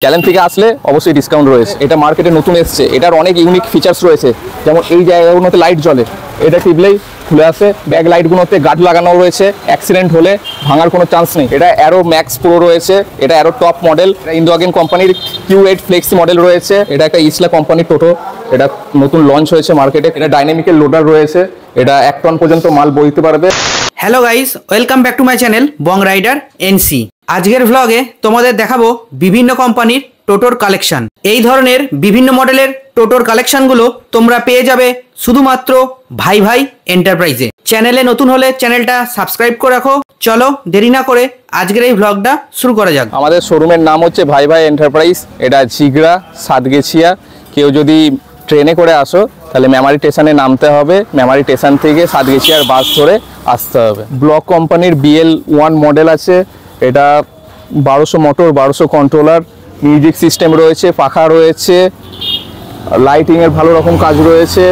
Challenge থেকে আসলে অবশ্যই ডিসকাউন্ট রয়েছে। এটা মার্কেটে নতুন এসছে, এটার অনেক ইউনিক ফিচার্স রয়েছে। যেমন এই জায়গাগুলোতে লাইট জ্বলে, এটা টিপলেই খুলে আসে। ব্যাক লাইটগুলোতে গার্ড লাগানো রয়েছে, অ্যাক্সিডেন্ট হলে ভাঙার কোনো চান্স নেই। এটা অ্যারো ম্যাক্স প্রো রয়েছে, এটা অ্যারো টপ মডেল। এটা ইন্দোয়াগেন কোম্পানির Q8 ফ্লেক্সি মডেল রয়েছে। এটা একটা ইসলা কোম্পানির টোটো, এটা নতুন লঞ্চ হয়েছে মার্কেটে। এটা ডাইনামিক্যাল লোডার রয়েছে, এটা 1 টন পর্যন্ত মাল বইতে পারবে। Hello guys, welcome back to my channel Bong rider NC. আজকের ভ্লগে তোমাদের দেখাবো বিভিন্ন কোম্পানির টোটোর কালেকশন। এই ধরনের বিভিন্ন মডেলের টোটোর কালেকশনগুলো তোমরা পেয়ে যাবে শুধুমাত্র ভাই ভাই এন্টারপ্রাইজে। চ্যানেলে নতুন হলে চ্যানেলটা সাবস্ক্রাইব করে রাখো। চলো দেরি না করে আজকের এই ভ্লগটা শুরু করা যাক। আমাদের শোরুমের নাম হচ্ছে ভাই ভাই এন্টারপ্রাইজ। এটা ঝিগড়া সাতগেছিয়া। কেউ যদি ট্রেনে করে আসো তাহলে মেমারি স্টেশনে নামতে হবে, মেমারি স্টেশন থেকে সাতগেছিয়ার বাস ধরে আসতে হবে। ব্লক কোম্পানির BL1 মডেল আছে। এটা 1200 মোটর, 1200 কন্ট্রোলার, মিউজিক সিস্টেম রয়েছে, পাখা রয়েছে, লাইটিংয়ের ভালো রকম কাজ রয়েছে,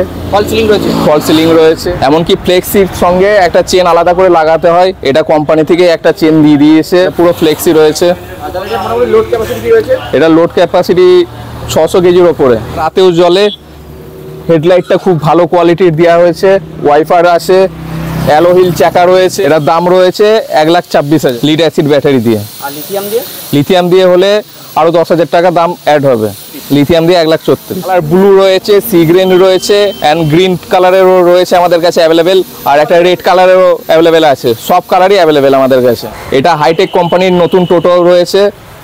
ফল সিলিং রয়েছে। এমনকি ফ্লেক্সির সঙ্গে একটা চেন আলাদা করে লাগাতে হয়, এটা কোম্পানি থেকে একটা চেন দিয়ে দিয়েছে। পুরো ফ্লেক্সি রয়েছে। এটা লোড ক্যাপাসিটি 600 কেজির ওপরে। রাতেও জ্বলে। হেডলাইটটা খুব ভালো কোয়ালিটির দেওয়া হয়েছে। ওয়াইফার আছে, অ্যালোহিল চাকা রয়েছে। এটার দাম রয়েছে 1,24,000 লিড অ্যাসিড ব্যাটারি দিয়ে। আর লিথিয়াম দিয়ে হলে আরো 10,000 টাকা দাম অ্যাড হবে। লিথিয়াম দিয়ে 1,34,000। কালার ব্লু রয়েছে, সি গ্রিন রয়েছে, অ্যান্ড গ্রিন কালারেরও রয়েছে আমাদের কাছে অ্যাভেলেবেল। আর একটা রেড কালারেরও অ্যাভেলেবেল আছে। সব কালারই অ্যাভেলেবেল আমাদের কাছে। এটা হাইটেক কোম্পানির নতুন টোটো রয়েছে।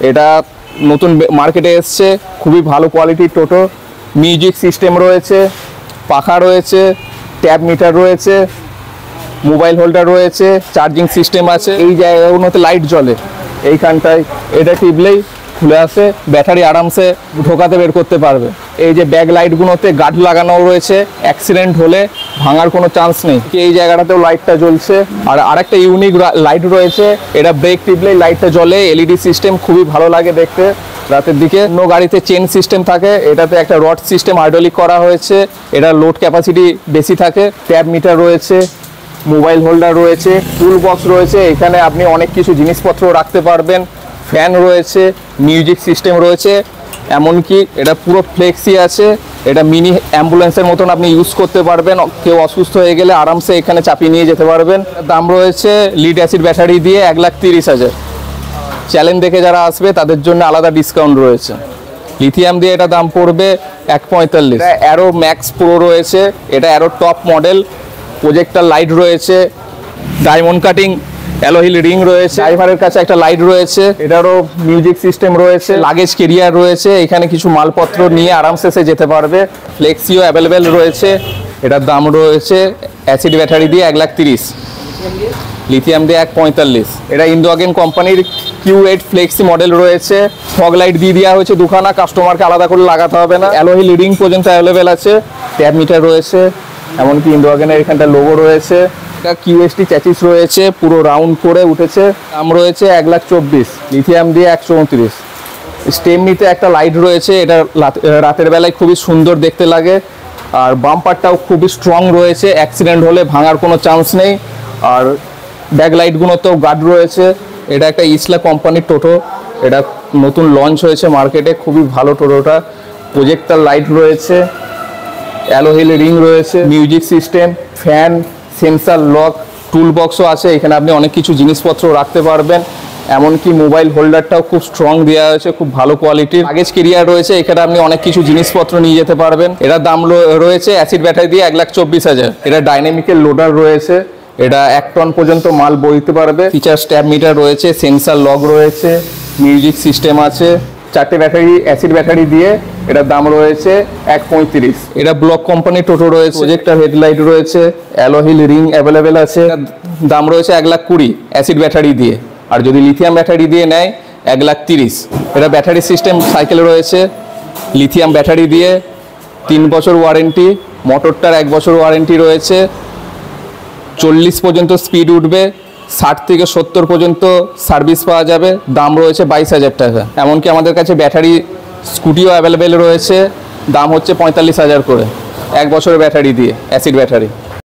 এটা নতুন মার্কেটে এসছে, খুবই ভালো কোয়ালিটির টোটো। মিউজিক সিস্টেম রয়েছে, পাখা রয়েছে, ট্যাব মিটার রয়েছে, মোবাইল হোল্ডার রয়েছে, চার্জিং সিস্টেম আছে। এই জায়গাগুলোতে লাইট জ্বলে, এইখানটায় এটা টিপলেই খুলে আসে। ব্যাটারি আরামসে ঢোকাতে বের করতে পারবে। এই যে ব্যাক লাইটগুলোতে গার্ড লাগানো রয়েছে, অ্যাক্সিডেন্ট হলে ভাঙার কোনো চান্স নেই। এই জায়গাটাতেও লাইটটা জ্বলছে। আর আরেকটা ইউনিক লাইট রয়েছে, এটা ব্রেক টিপলেই লাইটটা জ্বলে। LED সিস্টেম, খুবই ভালো লাগে দেখতে রাতের দিকে। অন্য গাড়িতে চেন সিস্টেম থাকে, এটাতে একটা রড সিস্টেম হাইড্রোলিক করা হয়েছে। এটা লোড ক্যাপাসিটি বেশি থাকে। ট্যাব মিটার রয়েছে, মোবাইল হোল্ডার রয়েছে, টুল বক্স রয়েছে। এখানে আপনি অনেক কিছু জিনিসপত্র রাখতে পারবেন। ফ্যান রয়েছে, মিউজিক সিস্টেম রয়েছে। এমনকি এটা পুরো ফ্লেক্সি আছে। এটা মিনি অ্যাম্বুলেন্সের মতন আপনি ইউজ করতে পারবেন। কেউ অসুস্থ হয়ে গেলে আরামসে এখানে চাপিয়ে নিয়ে যেতে পারবেন। দাম রয়েছে লিড অ্যাসিড ব্যাটারি দিয়ে 1,30,000। চ্যালেঞ্জ দেখে যারা আসবে তাদের জন্য আলাদা ডিসকাউন্ট রয়েছে। লিথিয়াম দিয়ে এটা দাম পড়বে 1,45,000। এটা অ্যারো ম্যাক্স প্রো রয়েছে, এটা arrow top model. Projector light রয়েছে, ডায়মন্ড কাটিং অ্যালোহিল রিং রয়েছে। ড্রাইভারের কাছে একটা লাইট রয়েছে। এটারও মিউজিক সিস্টেম রয়েছে, লাগেজ ক্যারিয়ার রয়েছে। এখানে কিছু মালপত্র নিয়ে আরামসে সে যেতে পারবে। ফ্লেক্সিও অ্যাভেলেবেল রয়েছে। এটার দাম রয়েছে অ্যাসিড ব্যাটারি দিয়ে 1,30,000, লিথিয়াম দিয়ে 1,45,000। এটা ইন্দোয়াগেন কোম্পানির Q8 ফ্লেক্সি মডেল রয়েছে। ফগ লাইট দিয়ে দেওয়া হয়েছে দুখানা, কাস্টমারকে আলাদা করে লাগাতে হবে না। অ্যালোহিল রিং পর্যন্ত অ্যাভেলেবেল আছে। ট্যাব মিটার রয়েছে, এমনকি ইন্দোয়াগেনের এখানটা লোগো রয়েছে। এটা QST চ্যাচিস রয়েছে, পুরো রাউন্ড করে উঠেছে। দাম রয়েছে 1,24,000, লিথিয়াম দিয়ে 1,34,000। স্টেমনিতে একটা লাইট রয়েছে, এটা রাতের বেলায় খুবই সুন্দর দেখতে লাগে। আর বাম্পারটাও খুবই স্ট্রং রয়েছে, অ্যাক্সিডেন্ট হলে ভাঙার কোনো চান্স নেই। আর ব্যাক লাইটগুলোতেও গার্ড রয়েছে। এটা একটা ইসলা কোম্পানির টোটো, এটা নতুন লঞ্চ হয়েছে মার্কেটে। খুবই ভালো টোটোটা। প্রজেক্টর লাইট রয়েছে, অ্যালোহিল রিং রয়েছে, music system, fan, sensor lock, tool বক্সও আছে। এখানে আপনি অনেক কিছু জিনিসপত্র রাখতে পারবেন। এমনকি মোবাইল হোল্ডারটাও খুব স্ট্রং দেওয়া হয়েছে, খুব ভালো কোয়ালিটির। লাগেজ ক্যারিয়ার রয়েছে, এখানে আপনি অনেক কিছু জিনিসপত্র নিয়ে যেতে পারবেন। এটার দাম রয়েছে অ্যাসিড ব্যাটারি দিয়ে 1,24,000। এটা ডাইনামিক্যাল লোডার রয়েছে, এটা 1 টন পর্যন্ত মাল বইতে পারবে। ফিচার্স ট্যাব মিটার রয়েছে, সেন্সার লক রয়েছে, মিউজিক সিস্টেম আছে। 4টে ব্যাটারি অ্যাসিড ব্যাটারি দিয়ে এটার দাম রয়েছে 1,35,000। এটা ব্লক কোম্পানির টোটো রয়েছে। প্রজেক্টর হেডলাইট রয়েছে, অ্যালোহিল রিং অ্যাভেলেবেল আছে। দাম রয়েছে 1,20,000 অ্যাসিড ব্যাটারি দিয়ে। আর যদি লিথিয়াম ব্যাটারি দিয়ে নেয় 1,30,000। এটা ব্যাটারি সিস্টেম সাইকেল রয়েছে, লিথিয়াম ব্যাটারি দিয়ে 3 বছর ওয়ারেন্টি। মোটরটার 1 বছর ওয়ারেন্টি রয়েছে। 40 পর্যন্ত স্পিড উঠবে, 60 থেকে 70 পর্যন্ত সার্ভিস পাওয়া যাবে। দাম রয়েছে 22,000 টাকা। এমনকি আমাদের কাছে ব্যাটারি স্কুটিও অ্যাভেলেবেল রয়েছে, দাম হচ্ছে 45,000 করে, 1 বছরের ব্যাটারি দিয়ে, অ্যাসিড ব্যাটারি।